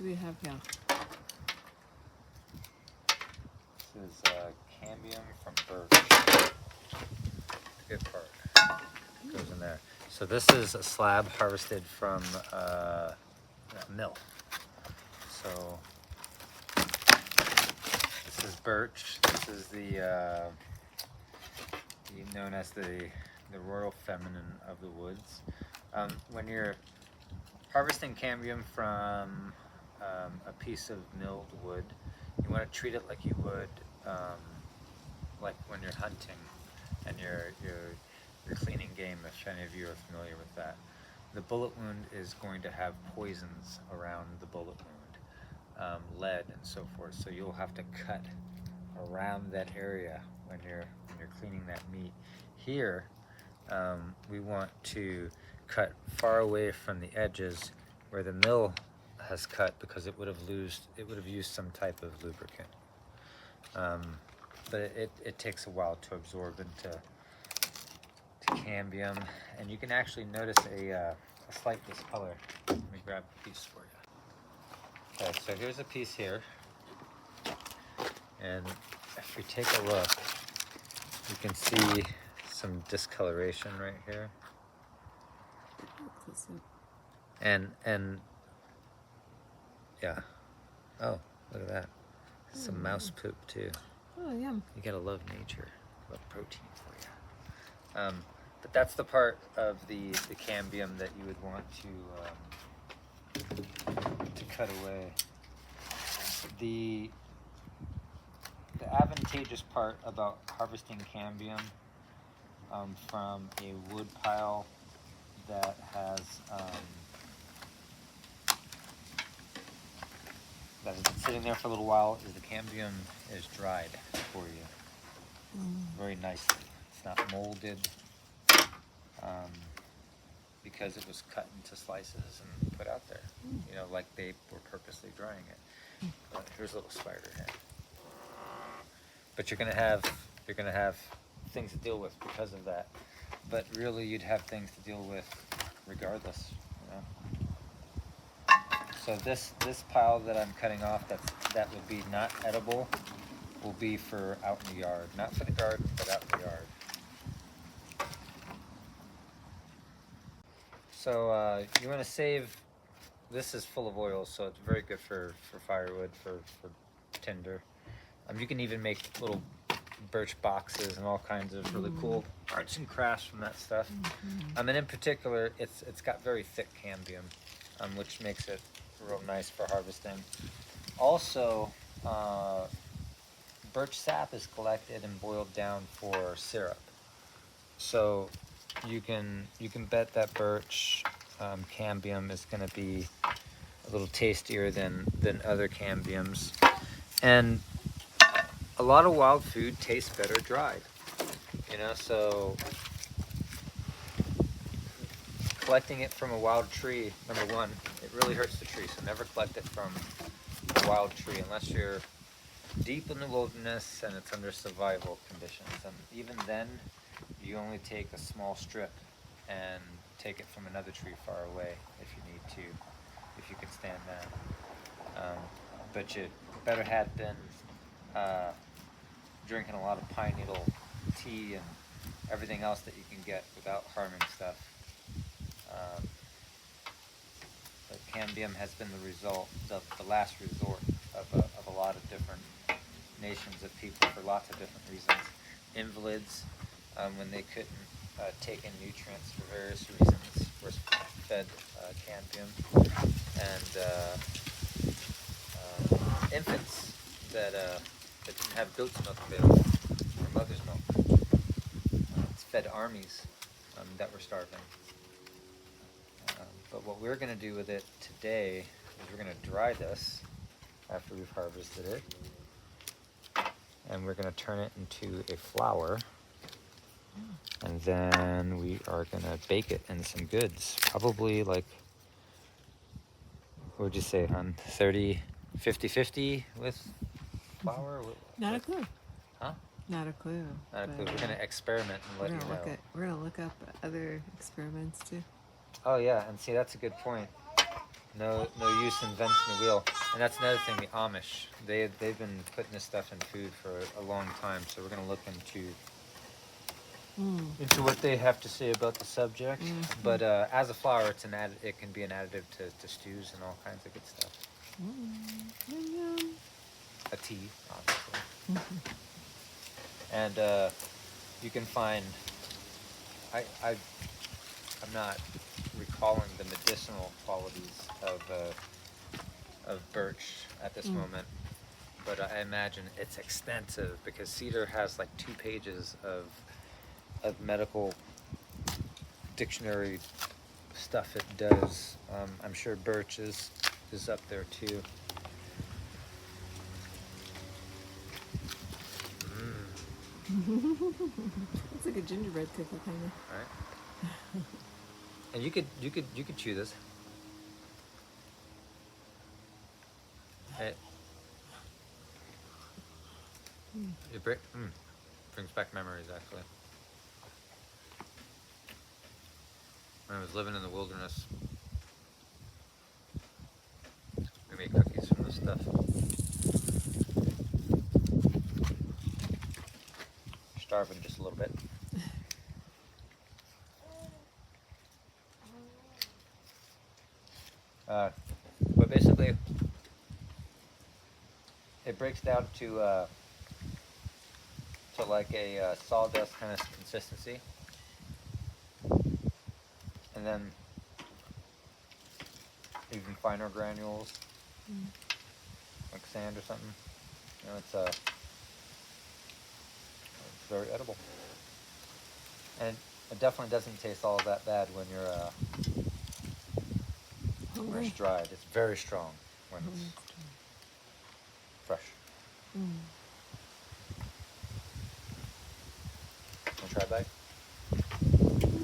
do we have here? This is cambium from Birch. The good part goes in there. So this is a slab harvested from a mill. So this is birch. This is the known as the royal feminine of the woods. When you're harvesting cambium from a piece of milled wood, you want to treat it like you would like when you're hunting and you're cleaning game, if any of you are familiar with that. The bullet wound is going to have poisons around the bullet wound, lead and so forth. So you'll have to cut around that area when you're cleaning that meat. Here, we want to cut far away from the edges where the mill has cut, because it would have used some type of lubricant. But it takes a while to absorb into cambium, and you can actually notice a slight discolor. Let me grab a piece for you. Okay, so here's a piece here, and if we take a look, you can see some discoloration right here, and yeah. Oh, look at that. Some mouse poop too. Oh, yum. You gotta love nature, love protein for you. But that's the part of the cambium that you would want to cut away. The advantageous part about harvesting cambium from a wood pile that has that has been sitting there for a little while is the cambium is dried for you very nicely. It's not molded because it was cut into slices and put out there, you know, like they were purposely drying it. But here's a little spider here. But you're gonna have things to deal with because of that. But really, you'd have things to deal with regardless, you know. So this pile that I'm cutting off, that would be not edible, will be for out in the yard, not for the garden, but out in the yard. So you want to save. This is full of oil, so it's very good for firewood, for tinder. You can even make little birch boxes and all kinds of really cool arts and crafts from that stuff. And in particular, it's got very thick cambium, which makes it real nice for harvesting. Also, birch sap is collected and boiled down for syrup. So you can bet that birch cambium is going to be a little tastier than other cambiums. And a lot of wild food tastes better dried, you know, so collecting it from a wild tree, number one, it really hurts the tree, so never collect it from a wild tree unless you're deep in the wilderness and it's under survival conditions. And even then, you only take a small strip and take it from another tree far away if you need to, if you can stand that. But you better had been drinking a lot of pine needle tea and everything else that you can get without harming stuff. But cambium has been the result, the last resort of a lot of different nations of people for lots of different reasons. Invalids, when they couldn't take in nutrients for various reasons, were fed cambium, and infants that didn't have goat's milk available, or mother's milk. It's fed armies that were starving. But what we're going to do with it today is we're going to dry this after we've harvested it, and we're going to turn it into a flour, and then we are going to bake it in some goods, probably like, what would you say, hon? 50-50 with flour? Not a clue. Huh? Not a clue. Not a clue. We're going to experiment and let you know. We're going to look up other experiments too. Oh yeah, and see, that's a good point. no use inventing the wheel. And that's another thing. The Amish, they've been putting this stuff in food for a long time. So we're gonna look into what they have to say about the subject. But as a flour, it can be an additive to stews and all kinds of good stuff. Yum, yum. A tea, obviously. And you can find. I'm not recalling the medicinal qualities of birch at this moment, but I imagine it's extensive because cedar has like 2 pages of medical dictionary stuff it does. I'm sure birch is up there too. It's like a gingerbread cookie kind of. Right. And you could chew this. It brings back memories, actually. When I was living in the wilderness, we made cookies from this stuff. Starving just a little bit. But basically, it breaks down to like a sawdust kind of consistency, and then even finer granules, like sand or something. You know, it's very edible, and it definitely doesn't taste all that bad when it's dried. It's very strong when it's fresh. Want to try a bite?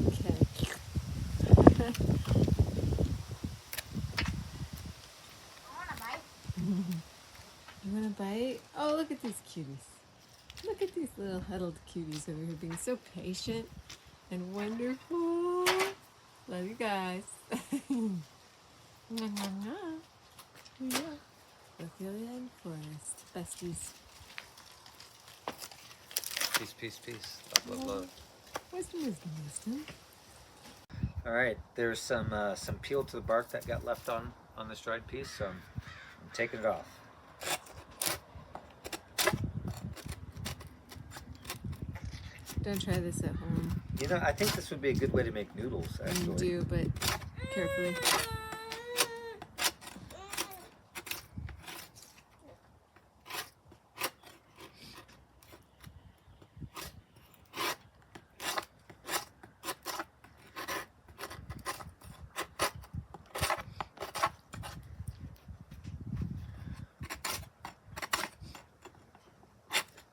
Okay. You want a bite? Oh, look at these cuties. Look at these little huddled cuties over here being so patient and wonderful. Love you guys. Yeah. Ophelia and Forest. Besties. Peace. Love, love. Wisdom. All right, there's some peel to the bark that got left on this dried piece, so I'm taking it off. Don't try this at home. You know, I think this would be a good way to make noodles, actually. You do, but carefully.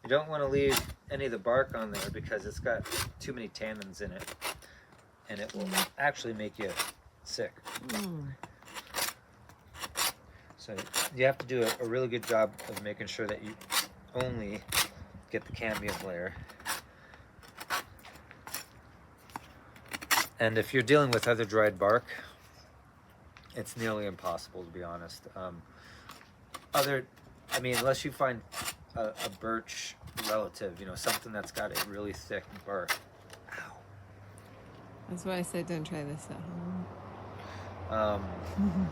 You don't want to leave any of the bark on there because it's got too many tannins in it, and it will actually make you sick. So you have to do a really good job of making sure that you only get the cambium layer. And if you're dealing with other dried bark, it's nearly impossible, to be honest. Unless you find a birch relative, you know, something that's got a really thick bark. Ow. That's why I said don't try this at home.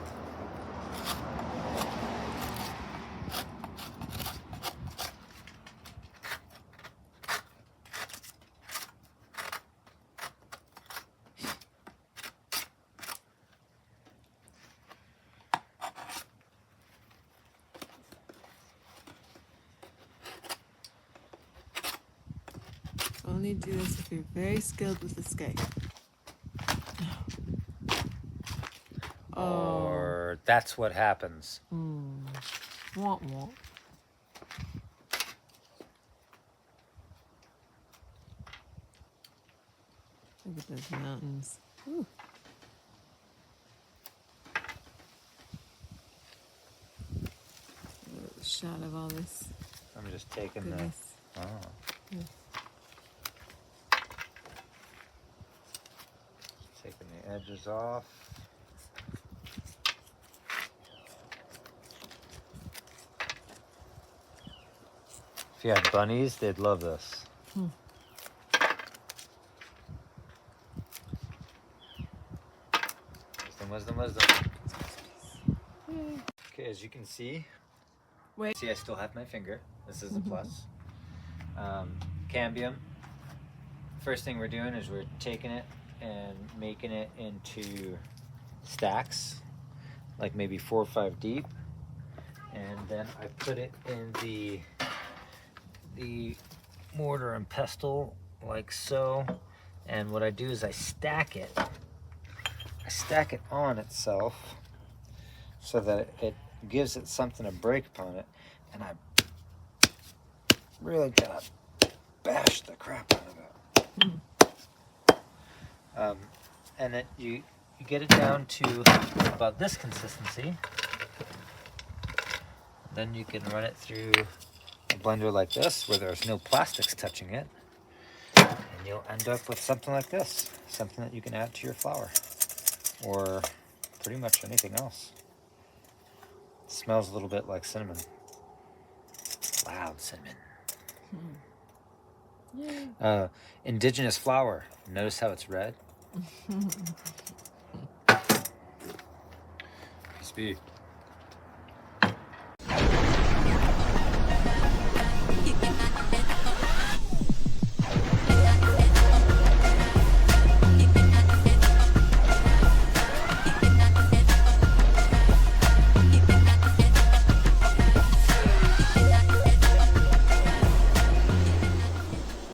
Only do this if you're very skilled with the scythe. Or that's what happens. Womp womp. Look at those mountains. Ooh. A shot of all this. I'm just taking goodness. Taking the edges off. If you had bunnies, they'd love this. Wisdom, wisdom, wisdom. Okay, as you can see, I still have my finger. This is a plus. Cambium. First thing we're doing is we're taking it and making it into stacks, like maybe 4 or 5 deep, and then I put it in the mortar and pestle like so, and what I do is I stack it on itself so that it gives it something to break upon it, and I really gotta bash the crap out of it. And you get it down to about this consistency. Then you can run it through a blender like this where there's no plastics touching it, and you'll end up with something like this, something that you can add to your flour or pretty much anything else. It smells a little bit like cinnamon. Loud cinnamon. Indigenous flour. Notice how it's red? Crispy.